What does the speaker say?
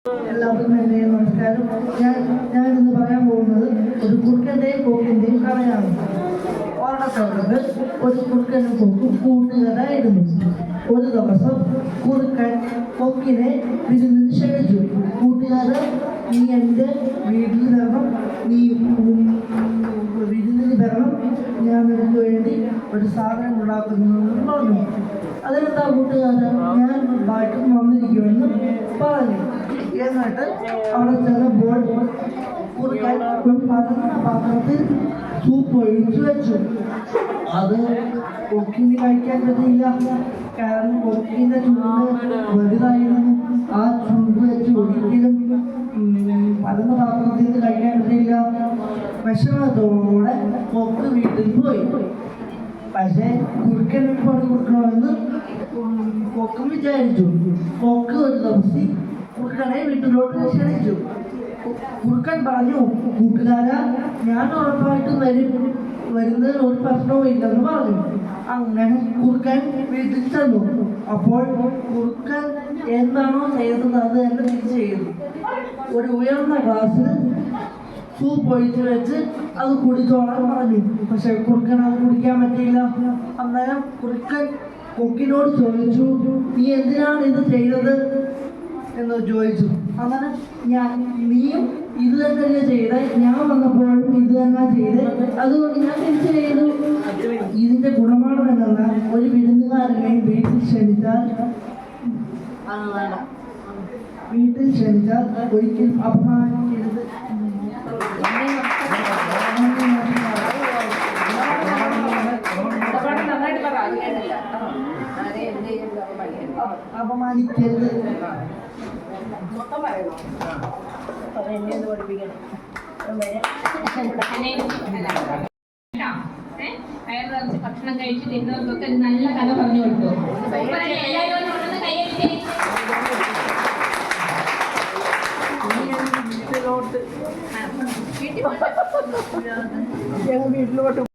എല്ലാവർക്കും എൻ്റെ നമസ്കാരം. ഞാനിന്ന് പറയാൻ പോകുന്നത് ഒരു കുറുക്കൻ്റെയും കോക്കിൻ്റെയും കഥയാണ്. ഓണത്തോടത് ഒരു കുറുക്കനും കോക്കും കൂട്ടുകാരായിരുന്നു. ഒരു ദിവസം കുറുക്കൻ കൊക്കിനെ വിരുന്നിന് ക്ഷണിച്ചു. കൂട്ടുകാരൻ, നീ എൻ്റെ വീട്ടിൽ വരണം, നീ വിരുന്നിന് വരണം, ഞാൻ നിനക്ക് വേണ്ടി ഒരു സാധനം ഉണ്ടാക്കുന്നുവെന്ന് പറഞ്ഞു. അതിനെന്താ കൂട്ടുകാരൻ, ഞാൻ ബാറ്റും വന്നിരിക്കുമെന്ന് പറഞ്ഞു. എന്നിട്ട് അവിടെ ചെന്നപ്പോൾ കുറുക്കൻ പരന്ന പാത്രത്തിൽ സൂപ്പ് ഒഴിച്ചു വെച്ചു. അത് കൊക്കിന് കഴിക്കാൻ പറ്റില്ല, കാരണം കൊക്കിൻ്റെ ചൂട് വലുതായിരുന്നു. ആ ചൂട് വെച്ച് ഒരിക്കലും പരന്ന പാത്രത്തിൽ നിന്ന് കഴിക്കാൻ പറ്റില്ല. വിഷമത്തോടെ കൊക്ക് വീട്ടിൽ പോയി. പക്ഷേ കുറുക്കന് പണി കൊടുക്കണമെന്ന് കൊക്കും വിചാരിച്ചു. കൊക്ക് ഒരു ദിവസം കുറുക്കനെ വീട്ടിലോട്ട് ക്ഷണിച്ചു. കുറുക്കൻ പറഞ്ഞു, കൂട്ടുകാരാ, ഞാൻ ഉറപ്പായിട്ടും വരുന്നതിന് ഒരു പ്രശ്നവും ഇല്ലെന്ന് പറഞ്ഞു. അങ്ങനെ കുറുക്കൻ വീട്ടിൽ ചെന്നു. അപ്പോൾ കുറുക്കൻ എന്താണോ ചെയ്യുന്നത് അത് തന്നെ തിരിച്ച് ചെയ്തു. ഒരു ഉയർന്ന ഗ്ലാസ്സിൽ സൂപ്പ് ഒഴിച്ച് വെച്ച് അത് കുടിച്ചോളാൻ പറഞ്ഞു. പക്ഷെ കുറുക്കൻ അത് കുടിക്കാൻ പറ്റിയില്ല. അന്നേരം കുറുക്കൻ കൊക്കിനോട് ചോദിച്ചു, നീ എന്തിനാണ് ഇത് ചെയ്തത് എന്ന് ചോദിച്ചു. അങ്ങനെ നീയും ഇത് തന്നെയല്ലേ ചെയ്തേ, ഞാൻ വന്നപ്പോഴും ഇത് തന്നെ ചെയ്ത്, അതുകൊണ്ട് ഞാൻ തിരിച്ചു ചെയ്തു. ഇതിന്റെ ഗുണപാഠം എന്നാൽ ഒരു വിരുന്നുകാരനെയും വീട്ടിൽ ക്ഷണിച്ചാൽ ഒരിക്കലും അപമാനിക്കരുത്. അപമാനിക്കരുത്. ഭക്ഷണം കഴിച്ച് തിരുന്നവർക്കൊക്കെ നല്ല കഥ പറഞ്ഞു കൊടുത്തു. വീട്ടിലോട്ട്